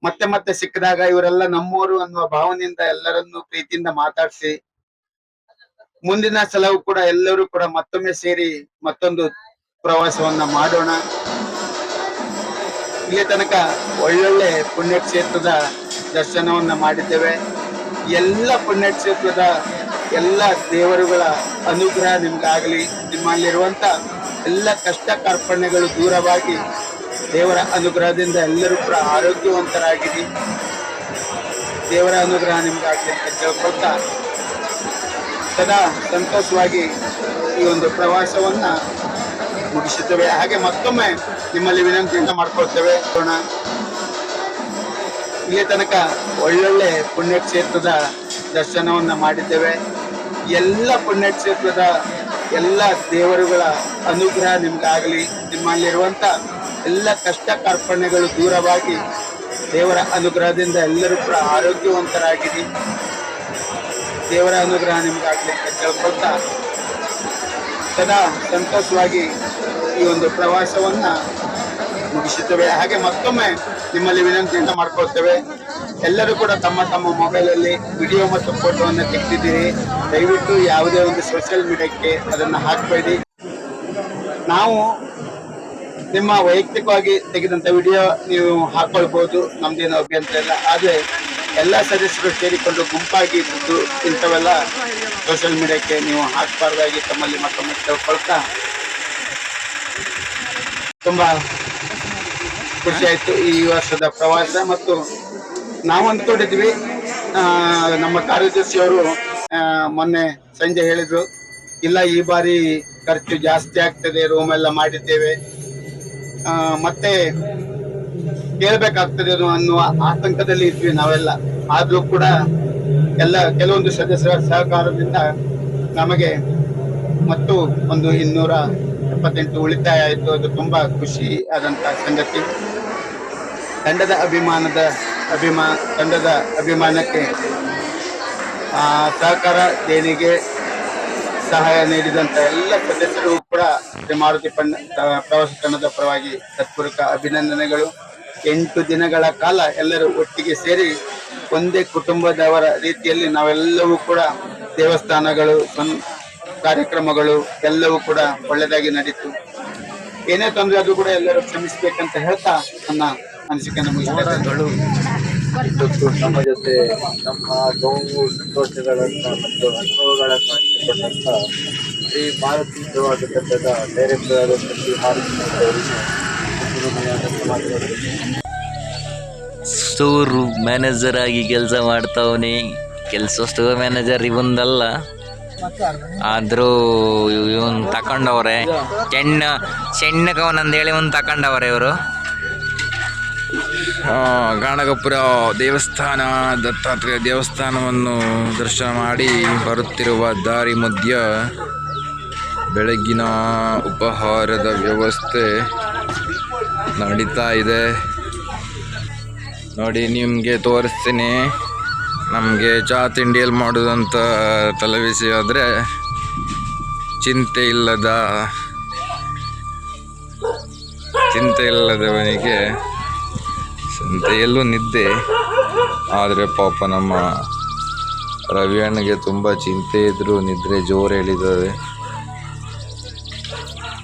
ಮತ್ತೆ ಮತ್ತೆ ಸಿಕ್ಕಿದಾಗ ಇವರೆಲ್ಲ ನಮ್ಮವರು ಅನ್ನುವ ಭಾವನೆಯಿಂದ ಎಲ್ಲರನ್ನು ಪ್ರೀತಿಯಿಂದ ಮಾತಾಡಿಸಿ ಮುಂದಿನ ಸಲವೂ ಕೂಡ ಎಲ್ಲರೂ ಕೂಡ ಮತ್ತೊಮ್ಮೆ ಸೇರಿ ಮತ್ತೊಂದು ಪ್ರವಾಸವನ್ನ ಮಾಡೋಣ. ಇಲ್ಲಿ ತನಕ ಒಳ್ಳೊಳ್ಳೆ ಪುಣ್ಯಕ್ಷೇತ್ರದ ದರ್ಶನವನ್ನ ಮಾಡಿದ್ದೇವೆ. ಎಲ್ಲ ಪುಣ್ಯಕ್ಷೇತ್ರದ ಎಲ್ಲ ದೇವರುಗಳ ಅನುಗ್ರಹ ನಿಮ್ಗಾಗಲಿ. ನಿಮ್ಮಲ್ಲಿರುವಂತ ಎಲ್ಲ ಕಷ್ಟ ಕಾರ್ಪಣ್ಯಗಳು ದೂರವಾಗಿ ದೇವರ ಅನುಗ್ರಹದಿಂದ ಎಲ್ಲರೂ ಕೂಡ ಆರೋಗ್ಯವಂತರಾಗಿರಿ. ದೇವರ ಅನುಗ್ರಹ ನಿಮ್ಗಾಗಲಿ ಅಂತ ಕೇಳ್ಕೊಳ್ತಾ ಸದಾ ಸಂತೋಷವಾಗಿ ಈ ಒಂದು ಪ್ರವಾಸವನ್ನ ಮುಗಿಸುತ್ತೇವೆ. ಹಾಗೆ ಮತ್ತೊಮ್ಮೆ ನಿಮ್ಮಲ್ಲಿ ವಿನಂತಿಯಿಂದ ಮಾಡ್ಕೊಳ್ತೇವೆ. ಇಲ್ಲಿ ತನಕ ಒಳ್ಳೊಳ್ಳೆ ಪುಣ್ಯಕ್ಷೇತ್ರದ ದರ್ಶನವನ್ನ ಮಾಡಿದ್ದೇವೆ. ಎಲ್ಲ ಪುಣ್ಯಕ್ಷೇತ್ರದ ಎಲ್ಲ ದೇವರುಗಳ ಅನುಗ್ರಹ ನಿಮ್ಗಾಗಲಿ. ನಿಮ್ಮಲ್ಲಿರುವಂತ ಎಲ್ಲ ಕಷ್ಟ ಕಾರ್ಪಣ್ಯಗಳು ದೂರವಾಗಿ ದೇವರ ಅನುಗ್ರಹದಿಂದ ಎಲ್ಲರೂ ಕೂಡ ಆರೋಗ್ಯವಂತರಾಗಿರಿ. ದೇವರ ಅನುಗ್ರಹ ನಿಮ್ಗಾಗಲಿ ಅಂತ ಕೇಳ್ಕೊಳ್ತಾ ಸದಾ ಸಂತೋಷವಾಗಿ ಈ ಒಂದು ಪ್ರವಾಸವನ್ನ ಮುಗಿಸುತ್ತೇವೆ. ಹಾಗೆ ಮತ್ತೊಮ್ಮೆ ನಿಮ್ಮಲ್ಲಿ ವಿನಂತಿಯಿಂದ ಮಾಡ್ಕೊಳ್ತೇವೆ. ಎಲ್ಲರೂ ಕೂಡ ತಮ್ಮ ತಮ್ಮ ಮೊಬೈಲ್ ಅಲ್ಲಿ ವಿಡಿಯೋ ಮತ್ತು ಫೋಟೋವನ್ನು ತೆಗೆದಿದ್ದೀರಿ. ದಯವಿಟ್ಟು ಯಾವುದೇ ಒಂದು ಸೋಷಿಯಲ್ ಮೀಡಿಯಾಕ್ಕೆ ಅದನ್ನ ಹಾಕಬೇಡಿ. ನಾವು ನಿಮ್ಮ ವೈಯಕ್ತಿಕವಾಗಿ ತೆಗೆದಂತ ವಿಡಿಯೋ ನೀವು ಹಾಕೊಳ್ಬಹುದು, ನಮ್ದೇನು ಅಭ್ಯಂತರ ಇಲ್ಲ. ಆದ್ರೆ ಎಲ್ಲಾ ಸದಸ್ಯರು ಸೇರಿಕೊಂಡು ಗುಂಪಾಗಿ ಇದ್ದು ಇಂಥವೆಲ್ಲ ಸೋಷಿಯಲ್ ಮೀಡಿಯಾಕ್ಕೆ ನೀವು ಹಾಕಬಾರ್ದಾಗಿ ತಮ್ಮಲ್ಲಿ ಮತ್ತೊಮ್ಮೆ ಕೇಳ್ಕೊಳ್ತಾ ತುಂಬಾ ಖುಷಿ ಆಯ್ತು ಈ ವರ್ಷದ ಪ್ರವಾಸ. ಮತ್ತು ನಾವು ಅಂದ್ಕೊಂಡಿದ್ವಿ, ನಮ್ಮ ಕಾರ್ಯದರ್ಶಿಯವರು ಮೊನ್ನೆ ಸಂಜೆ ಹೇಳಿದ್ರು, ಇಲ್ಲ ಈ ಬಾರಿ ಖರ್ಚು ಜಾಸ್ತಿ ಆಗ್ತದೆ, ರೂಮ್ ಎಲ್ಲ ಮಾಡಿದ್ದೇವೆ, ಮತ್ತೆ ಕೇಳ್ಬೇಕಾಗ್ತದೆ ಅನ್ನುವ ಆತಂಕದಲ್ಲಿ ಇದ್ವಿ ನಾವೆಲ್ಲ. ಆದ್ರೂ ಕೂಡ ಕೆಲವೊಂದು ಸದಸ್ಯರ ಸಹಕಾರದಿಂದ ನಮಗೆ ಮತ್ತು ಒಂದು 278 ಉಳಿತಾಯ ಆಯಿತು. ಅದು ತುಂಬಾ ಖುಷಿ ಆದಂತ ಸಂಗತಿ. ತಂಡದ ಅಭಿಮಾನಕ್ಕೆ ಸಹಕಾರ ದೇಣಿಗೆ ಸಹಾಯ ನೀಡಿದಂತ ಎಲ್ಲ ಸದಸ್ಯರು ಕೂಡ ಶ್ರೀ ಮಾರುತಿ ಪ್ರವಾಸ ತಂಡದ ಪರವಾಗಿ ಹೃತ್ಪೂರ್ವಕ ಅಭಿನಂದನೆಗಳು. 8 ದಿನಗಳ ಕಾಲ ಎಲ್ಲರೂ ಒಟ್ಟಿಗೆ ಸೇರಿ ಒಂದೇ ಕುಟುಂಬದವರ ರೀತಿಯಲ್ಲಿ ನಾವೆಲ್ಲವೂ ಕೂಡ ದೇವಸ್ಥಾನಗಳು, ಕಾರ್ಯಕ್ರಮಗಳು ಎಲ್ಲವೂ ಕೂಡ ಒಳ್ಳೆದಾಗಿ ನಡೀತು. ಏನೇ ತೊಂದರೆ ಅದು ಕೂಡ ಎಲ್ಲರೂ ಕ್ಷಮಿಸಬೇಕಂತ ಹೇಳ್ತಾ ನನ್ನ ಅನಿಸಿಕೆಯನ್ನು ಮುಗಿಸಿದ್ದಾರೆ. ನಮ್ಮ ಜೊತೆ ನಮ್ಮ ನೋವು ಸಂತೋಷಗಳನ್ನ ಮತ್ತು ಅನುಭವಗಳನ್ನು ಹಂಚಿಕೊಂಡಂತ ಶ್ರೀ ಮಾರುತಿ ಪ್ರವಾಸ ತಂಡದ ಡೈರೆಕ್ಟರ್ ಆದಂತ ಶ್ರೀ ಮಾರುತಿ ಸ್ಟೋರ್ ಮ್ಯಾನೇಜರ್ ಆಗಿ ಕೆಲಸ ಮಾಡ್ತಾವನಿ. ಸ್ಟೋರ್ ಮ್ಯಾನೇಜರ್ ಇವೊಂದಲ್ಲ, ಆದ್ರೂ ಇವನ್ ತಕೊಂಡವ್ರೆ. ಚೆನ್ನಕವನಂದೇಳಿ ಒಂದು ತಕೊಂಡವ್ರೆ ಇವರು. ಗಾಣಗಪುರ ದೇವಸ್ಥಾನ, ದತ್ತಾತ್ರೇಯ ದೇವಸ್ಥಾನವನ್ನು ದರ್ಶನ ಮಾಡಿ ಬರುತ್ತಿರುವ ದಾರಿ ಮಧ್ಯ ಬೆಳಗಿನ ಉಪಹಾರದ ವ್ಯವಸ್ಥೆ ನಡೀತಾ ಇದೆ. ನೋಡಿ, ನಿಮಗೆ ತೋರಿಸ್ತೀನಿ. ನಮಗೆ ಚಹಾ ತಿಂಡಿಯಲ್ಲಿ ಮಾಡೋದಂತ ತಲೆಬಿಸಿ ಆದರೆ ಚಿಂತೆ ಇಲ್ಲದವನಿಗೆ ಸಂತೆಯಲ್ಲೂ ನಿದ್ದೆ. ಆದರೆ ಪಾಪ ನಮ್ಮ ರವಿ ಅಣ್ಣಗೆ ತುಂಬ ಚಿಂತೆ ಇದ್ದರೂ ನಿದ್ರೆ ಜೋರು ಹೇಳಿದ್ದಾರೆ.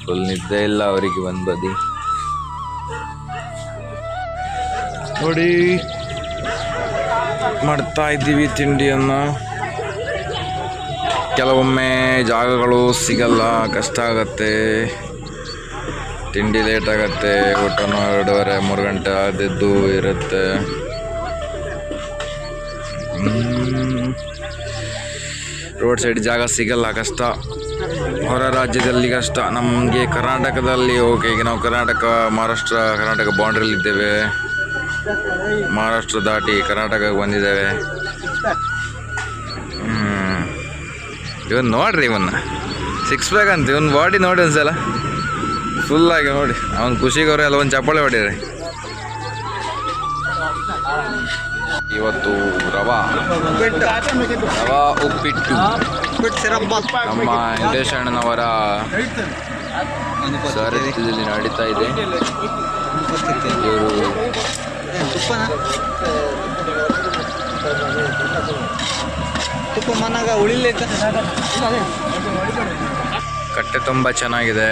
ಫುಲ್ ನಿದ್ದೆ ಇಲ್ಲ ಅವರಿಗೆ ಒಂದು ಬದಿ. ನೋಡಿ, ಮಾಡ್ತಾ ಇದ್ದೀವಿ ತಿಂಡಿಯನ್ನು. ಕೆಲವೊಮ್ಮೆ ಜಾಗಗಳು ಸಿಗಲ್ಲ, ಕಷ್ಟ ಆಗತ್ತೆ, ತಿಂಡಿ ಲೇಟ್ ಆಗತ್ತೆ, ಊಟನೂ 2:30-3 ಗಂಟೆ ಆದದ್ದು ಇರುತ್ತೆ. ರೋಡ್ ಸೈಡ್ ಜಾಗ ಸಿಗಲ್ಲ, ಕಷ್ಟ. ಹೊರ ರಾಜ್ಯದಲ್ಲಿ ಕಷ್ಟ. ನಮಗೆ ಕರ್ನಾಟಕದಲ್ಲಿ ಓಕೆ. ಈಗ ನಾವು ಕರ್ನಾಟಕ ಬೌಂಡ್ರಿಲಿದ್ದೇವೆ. ಮಹಾರಾಷ್ಟ್ರ ದಾಟಿ ಕರ್ನಾಟಕಕ್ಕೆ ಬಂದಿದ್ದೇವೆ. ಇವನ್ ನೋಡ್ರಿ, ಇವನ್ನ 6 ಪ್ಯಾಕ್ ಅಂತ ಇವನ್ ಬಾಡಿ ನೋಡಿ ಒಂದ್ಸಲ ಫುಲ್ಲಾಗಿ ನೋಡಿ. ಅವನ ಖುಷಿಗವ್ರೆ ಎಲ್ಲ ಒಂದು ಚಪ್ಪಾಳೆ ಹೊಡೀರಿ. ಇವತ್ತು ರವಾ ಉಪ್ಪಿಟ್ಟು ನಮ್ಮ ವೆಂಕಟೇಶ್ ಅಣ್ಣನವರ ಸಾರಥ್ಯದಲ್ಲಿ ನಡೀತಾ ಇದೆ. ಇವರು ಕಟ್ಟೆ ತುಂಬ ಚೆನ್ನಾಗಿದೆ.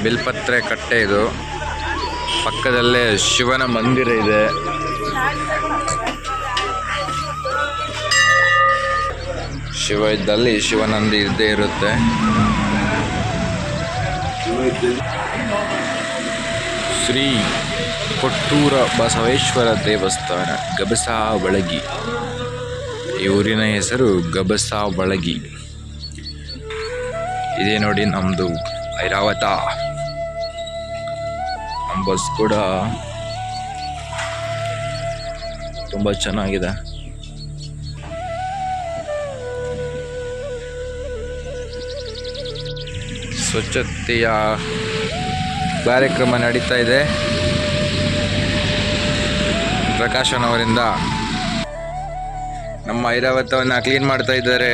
ಬಿಲ್ಪತ್ರೆ ಕಟ್ಟೆ ಇದು. ಪಕ್ಕದಲ್ಲೇ ಶಿವನ ಮಂದಿರ ಇದೆ. ಶಿವ ಇದ್ದಲ್ಲಿ ಶಿವನಂದಿ ಇದ್ದೇ ಇರುತ್ತೆ. ಶ್ರೀ ಕೊಟ್ಟೂರ ಬಸವೇಶ್ವರ ದೇವಸ್ಥಾನ, ಗಬಸಾವಳಗಿ. ಈ ಊರಿನ ಹೆಸರು ಗಬಸಾವಳಗಿ. ಇದೇ ನೋಡಿ ನಮ್ಮದು ಐರಾವತ. ನಮ್ಮ ಬಸ್ ಕೂಡ ತುಂಬ ಚೆನ್ನಾಗಿದೆ. ಸ್ವಚ್ಛತೆಯ ಕಾರ್ಯಕ್ರಮ ನಡೀತಾ ಇದೆ. ಪ್ರಕಾಶನವರಿಂದ ನಮ್ಮ ಐರಾವತವನ್ನು ಕ್ಲೀನ್ ಮಾಡ್ತಾ ಇದ್ದಾರೆ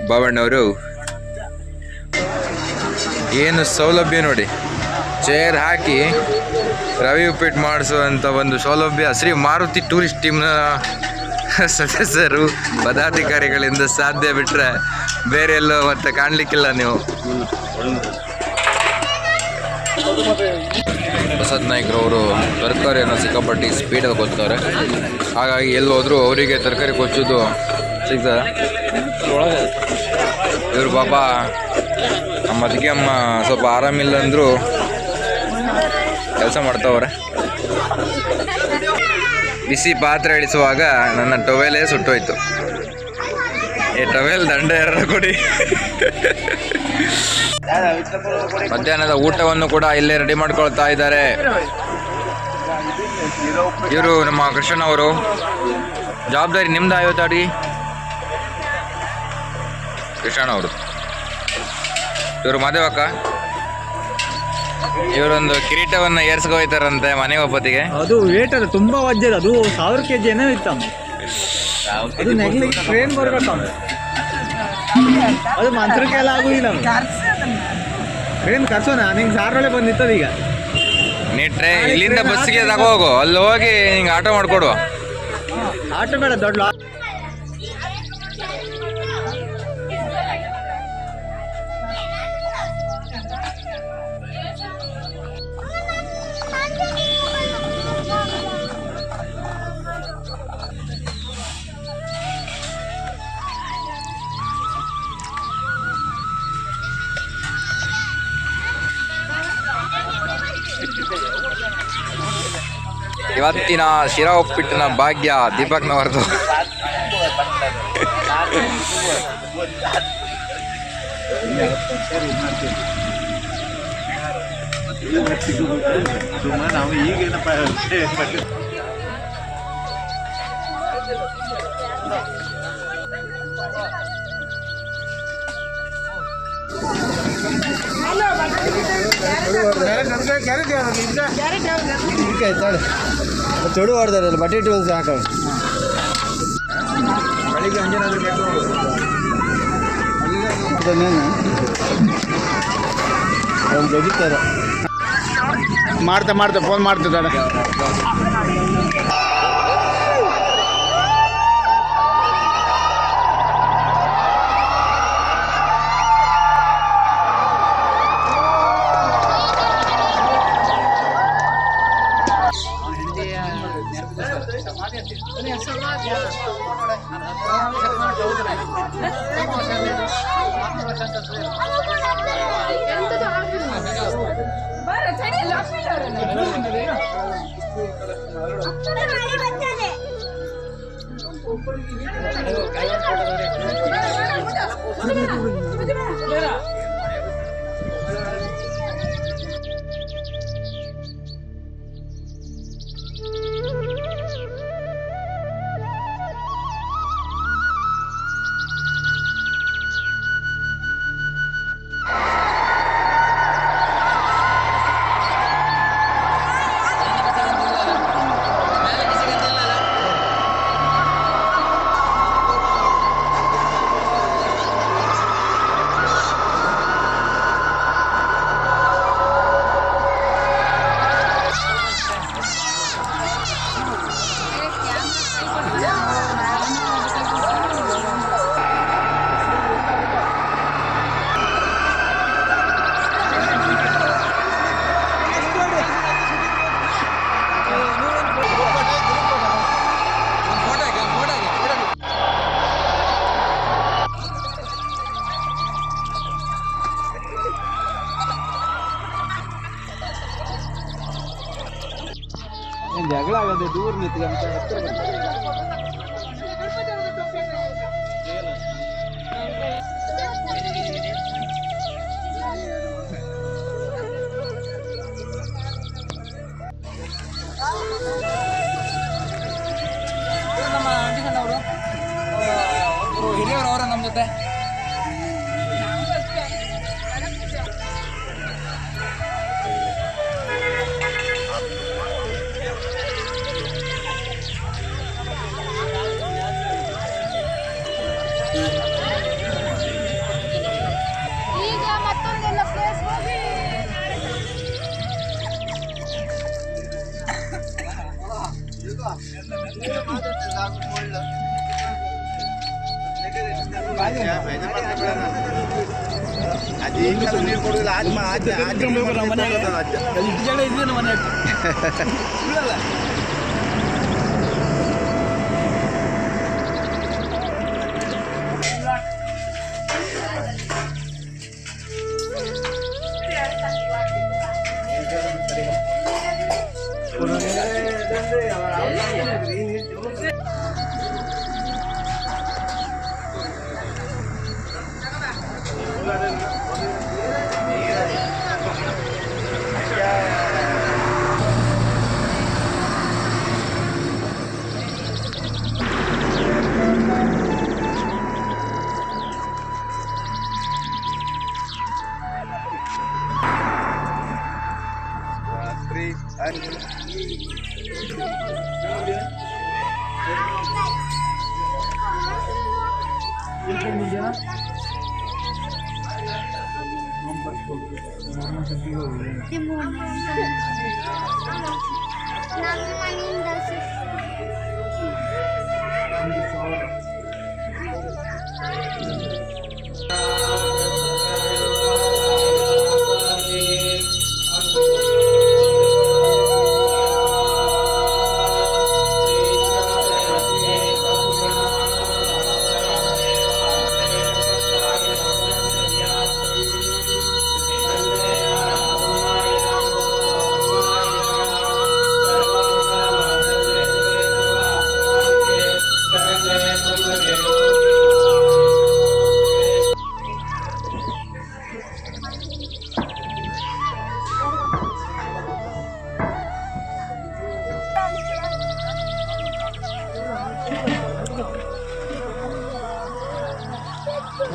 ಬಾಬಣ್ಣವರು. ಏನು ಸೌಲಭ್ಯ ನೋಡಿ, ಚೇರ್ ಹಾಕಿ ರವಿ ಉಪ್ಪಿಟ್ಟು ಮಾಡಿಸುವಂಥ ಒಂದು ಸೌಲಭ್ಯ ಶ್ರೀ ಮಾರುತಿ ಟೂರಿಸ್ಟ್ ಟೀಮ್ನ ಸದಸ್ಯರು ಪದಾಧಿಕಾರಿಗಳಿಂದ ಸಾಧ್ಯ. ಬಿಟ್ಟರೆ ಬೇರೆ ಎಲ್ಲೋ ಮತ್ತೆ ಕಾಣಲಿಕ್ಕಿಲ್ಲ ನೀವು. ಪ್ರಸಾದ್ ನಾಯ್ಕರವರು ತರಕಾರಿಯನ್ನು ಸಿಕ್ಕಾಪಟ್ಟಿ ಸ್ಪೀಡಾಗಿ ಕೊಚ್ತಾರೆ. ಹಾಗಾಗಿ ಎಲ್ಲಿ ಹೋದ್ರು ಅವರಿಗೆ ತರಕಾರಿ ಕೊಚ್ಚೋದು ಸಿಗ್ತದೆ. ಇವರು ಪಾಪ ನಮ್ಮ ಅದಕ್ಕೆ ಅಮ್ಮ ಸ್ವಲ್ಪ ಆರಾಮಿಲ್ಲ ಅಂದರೂ ಕೆಲಸ ಮಾಡ್ತಾವ್ರೆ. ಬಿಸಿ ಪಾತ್ರೆ ಇಳಿಸುವಾಗ ನನ್ನ ಟೊವೆಲೇ ಸುಟ್ಟೋಯ್ತು. ಈ ಟವೆಲ್ ದಂಡ ಯಾರು ಕೊಡಿ. ಮಧ್ಯಾಹ್ನದ ಊಟವನ್ನು ಕೂಡ ಇಲ್ಲೇ ರೆಡಿ ಮಾಡ್ಕೊಳ್ತಾ ಇದ್ದಾರೆ. ಇವರು ನಮ್ಮ ಕೃಷ್ಣ ಅವರು. ಜವಾಬ್ದಾರಿ ನಿಮ್ದು ಆಯ್ತು ಅಡಿಗೆ ಕೃಷ್ಣ ಅವರು. ಇವರು ಮಾದೇವಕ್ಕ. ಇವರೊಂದು ಕಿರೀಟವನ್ನು ಏರ್ಸ್ಕೊಯ್ತಾರಂತೆ ಮನೆ ಒಪ್ಪತ್ತಿಗೆ. ಅದು ವೇಟ್ ಅದು ತುಂಬಾ ವಜ್ಜದ. ಅದು 1000 kg ಏನೋ ಇತ್ತಮ್ಮ. ಅದು ನೆಗ್ಲಿಕ್ಕೆ ಟ್ರೈನ್ ಬರ್ಬೇಕಮ್ಮ. ಅದು ಮಂತ್ರಕ್ಕೆಲ್ಲ ಆಗುದಿಲ್ಲ. ಟ್ರೈನ್ ಕರ್ಸೋಣ. ನಿಂಗೆ ಸಾರೊಳೆ ಬಂದಿತ್ತದ. ಈಗ ನೀ ಇಲ್ಲಿಂದ ಬಸ್ಸಿಗೆ ತಗೋಗು, ಅಲ್ಲಿ ಹೋಗಿ ಹಿಂಗೆ ಆಟೋ ಮಾಡ್ಕೊಡುವ. ಆಟೋ ಬೇಡ, ದೊಡ್ಡ ಇವತ್ತಿನ ಶಿರಾ ಉಪ್ಪಿಟ್ಟಿನ ಭಾಗ್ಯ ದೀಪಕ್ನವರದು. ನಾವು ಈಗೇನಪ್ಪ ತೊಡು ಹೊಡೆದಾರಲ್ಲ ಬಟ್ಟೆ ಇಟ್ಟು ಒಂದು ಸಾಕ. ಮಾಡ್ತಾ ಫೋನ್ ಮಾಡ್ತಿದ್ದಾಳೆ. ಜಗಳ ಆಗದೆ ದೂರ ನಿಂತು ಹತ್ರ ನಮ್ಮ ಅಂಟಿಸಣ್ಣವರು ಹಿರಿಯವರು ಅವರ ನಮ್ಮ ಜೊತೆ ಈಗ ಮತ್ತೊಂದೆಲ್ಲ ಪ್ಲೇಸ್ ಹೋಗಿ ನೀರು ಕೊಡುದಿಲ್ಲ ಜಗಳ ಇದೆ ನಮ್ಮ ಮನೆ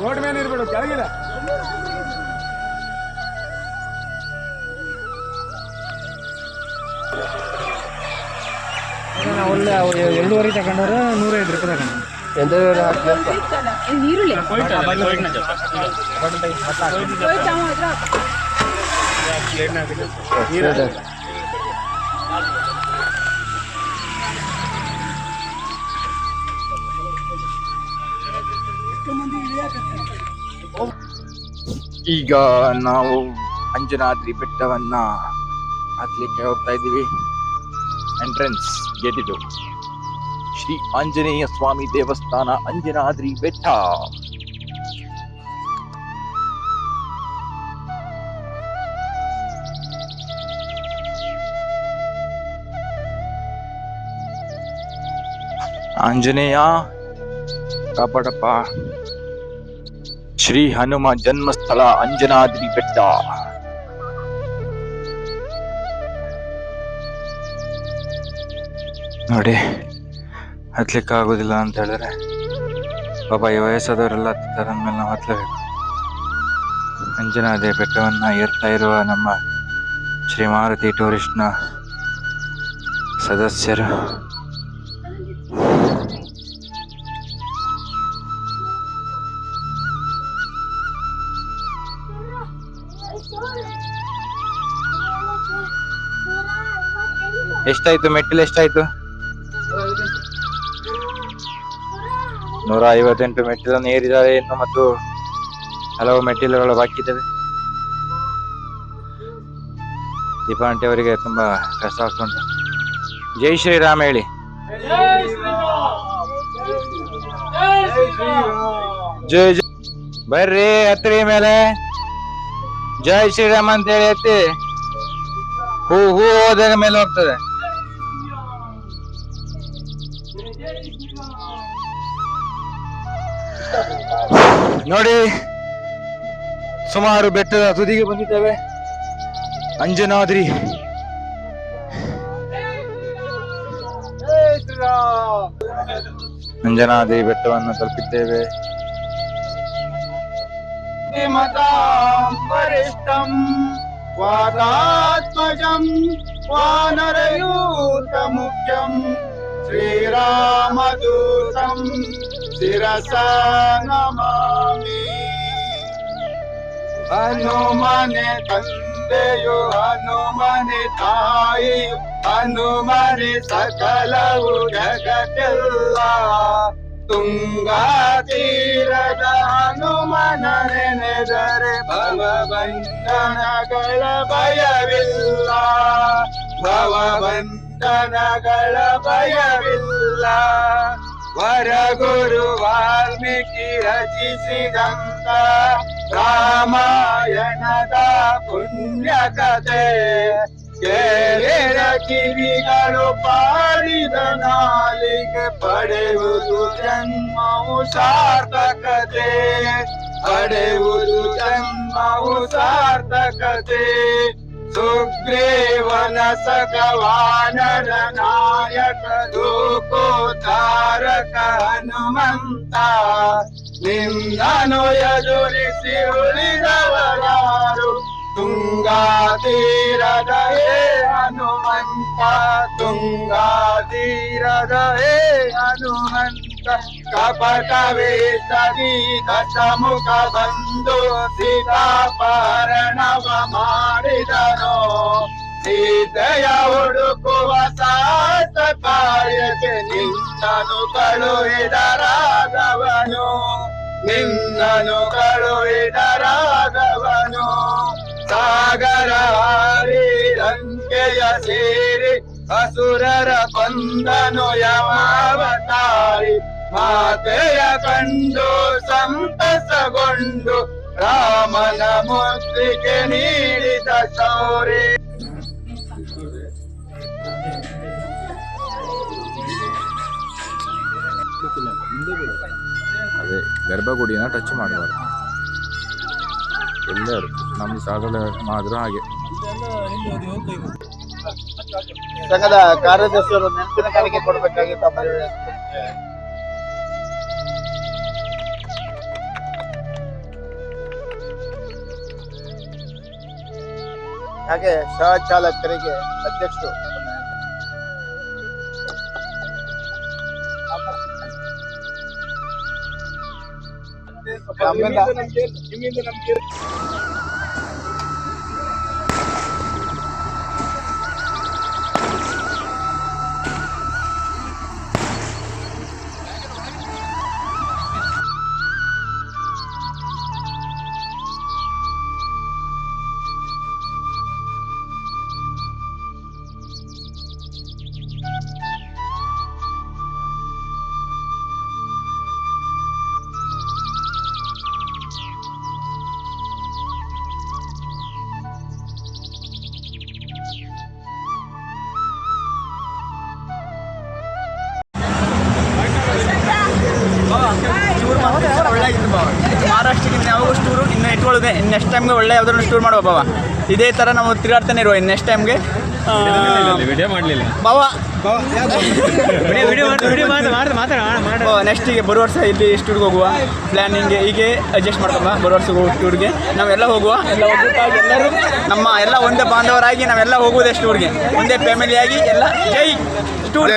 ರೋಡ್ ಮೇಲೆ ಇರ್ಬೇಡು ಕೆಳಗಿಲ್ಲ ಒಳ್ಳೆ 2.5 ತಗೊಂಡ್ರೆ 105 ರೂಪಾಯಿ ತಗೊಂಡು ನೀರುಳ್ಳಿ ಈಗ ನಾವು ಅಂಜನಾದ್ರಿ ಬೆಟ್ಟವನ್ನ ಹತ್ಲಿಕ್ಕೆ ಹೋಗ್ತಾ ಇದ್ದೀವಿ. ಎಂಟ್ರೆನ್ಸ್ ಗೇಟ್ ಇದು. ಶ್ರೀ ಆಂಜನೇಯ ಸ್ವಾಮಿ ದೇವಸ್ಥಾನ, ಅಂಜನಾದ್ರಿ ಬೆಟ್ಟ. ಆಂಜನೇಯ ಕಾಪಾಡಪ್ಪ. ಶ್ರೀ ಹನುಮ ಜನ್ಮಸ್ಥಳ ಅಂಜನಾದ್ರಿ ಬೆಟ್ಟ. ನೋಡಿ, ಹತ್ಲಿಕ್ಕೆ ಆಗೋದಿಲ್ಲ ಅಂತ ಹೇಳಿದ್ರೆ ಪಾಪ ಈ ವಯಸ್ಸಾದವರೆಲ್ಲ ಹತ್ತಾರೆ, ಅಂದ್ಮೇಲೆ ನಾವು ಹತ್ಲೇಬೇಕು. ಅಂಜನಾದ್ರಿ ಬೆಟ್ಟವನ್ನ ಏರ್ತಾ ಇರುವ ನಮ್ಮ ಶ್ರೀ ಮಾರುತಿ ಟೂರಿಸ್ಟ್ನ ಸದಸ್ಯರು ಎಷ್ಟಾಯ್ತು ಮೆಟ್ಟಿಲು? ಎಷ್ಟಾಯ್ತು? 158 ಮೆಟ್ಟಿಲನ್ನು ಏರಿದ್ದಾರೆ. ಇನ್ನು ಮತ್ತು ಹಲವು ಮೆಟ್ಟಿಲುಗಳು ಬಾಕಿ ಇದ್ದಾವೆ. ದೀಪಾಂಟಿ ಅವರಿಗೆ ತುಂಬಾ ಕಷ್ಟ ಆಗ್ತುಂಟು. ಜೈ ಶ್ರೀರಾಮ್ ಹೇಳಿ. ಜೈ ಜೈ. ಬರ್ರಿ ಹತ್ರಿ ಮೇಲೆ. ಜೈ ಶ್ರೀರಾಮ್ ಅಂತ ಹೇಳಿ ಹತ್ತಿ. ಹೂ ಹೋದಾಗ ಮೇಲೆ ಹೋಗ್ತದೆ. ನೋಡಿ ಸುಮಾರು ಬೆಟ್ಟದ ತುದಿಗೆ ಬಂದಿದ್ದೇವೆ. ಅಂಜನಾದ್ರಿ ಅಂಜನಾದ್ರಿ ಬೆಟ್ಟವನ್ನು ತಲುಪಿದ್ದೇವೆ. ವರಿಷ್ಠಂ ವಾತಾತ್ಮಜಂ ವಾನರಯೂತ ಮುಖ್ಯಂ ಶ್ರೀರಾಮದೂತಂ ಶಿರಸಾ ನಮಾಮಿ. ಹನುಮನೆ ತಂದೆಯು ಹನುಮನೆ ತಾಯಿಯು ಹನುಮನೆ ಸಕಲವು ಜಗತ್ತೆಲ್ಲ. ತುಂಗಾ ತೀರದ ಹನುಮನ ನೆನೆದರೆ ಭವಬಂಧನಗಳ ಭಯವಿಲ್ಲ. ಭವಬಂಧನಗಳ ಭಯವಿಲ್ಲ. ವರಗುರು ವಾಲ್ಮೀಕಿ ರಚಿಸಿದಂತ ರಾಮಾಯಣದ ಪುಣ್ಯ ಕಥೆ ಕೇಳಿದ ಕಿವಿಗಳು ಪಾಡಿದ ನಾಲಿಗೆ ಪಡೆಯುವುದು ಜನ್ಮವು ಸಾರ್ಥಕತೆ. ಪಡೆಯುವುದು ಜನ್ಮವು ಸಾರ್ಥಕತೆ. ಸುಗ್ರೀವನ ಸಖವಾನರ ನಾಯಕ ಲೋಕೋದ್ಧಾರಕ ಹನುಮಂತ. ನಿನ್ನನು ಎದುರಿಸಿ ಉಳಿದವರಾರು ತುಂಗಾ ತೀರದ ಹೇ ಹನುಮಂತ. ತುಂಗಾ ತೀರದ ಹೇ ಹನುಮಂತ. ಕಪಟವೇಷದಿ ದಶಮುಖ ಬಂದು ಸೀತಾಪಹರಣವ ಮಾಡಿದನು. ಸೀತೆಯ ಹುಡುಕುವ ಸಾಹಸ ಕಾರ್ಯಕ್ಕೆ ನಿನ್ನನು ಕಳುಹಿದ ರಾಘವನು. ನಿನ್ನನು ಕಳುಹಿದ ರಾಘವನು. ಸಾಗರ ಹಾರಿ ಲಂಕೆಯ ಸೇರಿ ಅಸುರರ ಕೊಂದನು ಯಮಾವತಾರಿ. ಮಾತೆಯ ಕಂಡು ಸಂತಸಗೊಂಡು ರಾಮನ ಮುದ್ರಿಕೆ ನೀಡಿದ ಶೌರ್ಯ. ಅದೇ ಗರ್ಭಗುಡಿನ ಟಚ್ ಮಾಡಬಾರ್ದು. ಎಲ್ಲರೂ ನಮ್ಮ ಸ್ಥಳದಲ್ಲಿ ಮಾಡಿದ್ರು ಹಾಗೆ. ಸಂಘದ ಕಾರ್ಯದರ್ಶಿಯವರು ನೆನಪಿನ ಕಾಣಿಕೆ ಕೊಡಬೇಕಾಗಿತ್ತು. ಹಾಗೆ ಸಹಚಾಲಕರಿಗೆ ಅಧ್ಯಕ್ಷರು ಮಹಾರಾಷ್ಟ್ರಕ್ಕೆ ಯಾವಾಗ ಟೂರು ಇನ್ನು ಇಟ್ಕೊಳ್ಳೋದೆ. ನೆಕ್ಸ್ಟ್ ಟೈಮ್ಗೆ ಒಳ್ಳೆ ಯಾವ್ದಾದ್ರು ಟೂರ್ ಮಾಡುವ ಬಾವ. ಇದೇ ಥರ ನಾವು ತಿರುಗಾಡ್ತಾನೆ ಇರುವ. ನೆಕ್ಸ್ಟ್ ಟೈಮ್ಗೆ ವಿಡಿಯೋ ಮಾಡಲಿಲ್ಲ ಬಾವ. ನೆಕ್ಸ್ಟಿಗೆ ಬರೋ ವರ್ಷ ಇಲ್ಲಿ ಟೂರ್ಗೆ ಹೋಗುವ ಪ್ಲ್ಯಾನಿಂಗ್ಗೆ ಹೀಗೆ ಅಡ್ಜಸ್ಟ್ ಮಾಡ್ಕೊಂಬ. ಬರೋ ವರ್ಷ ಟೂರ್ಗೆ ನಾವೆಲ್ಲ ಹೋಗುವ. ಎಲ್ಲ ಒಗ್ಗಟ್ಟಾಗಿ ಎಲ್ಲರೂ ನಮ್ಮ ಎಲ್ಲ ಒಂದೇ ಬಾಂಧವರಾಗಿ ನಾವೆಲ್ಲ ಹೋಗುವುದೇ ಟೂರ್ಗೆ. ಒಂದೇ ಫ್ಯಾಮಿಲಿಯಾಗಿ ಎಲ್ಲ ಜೈ ಟೂರ್.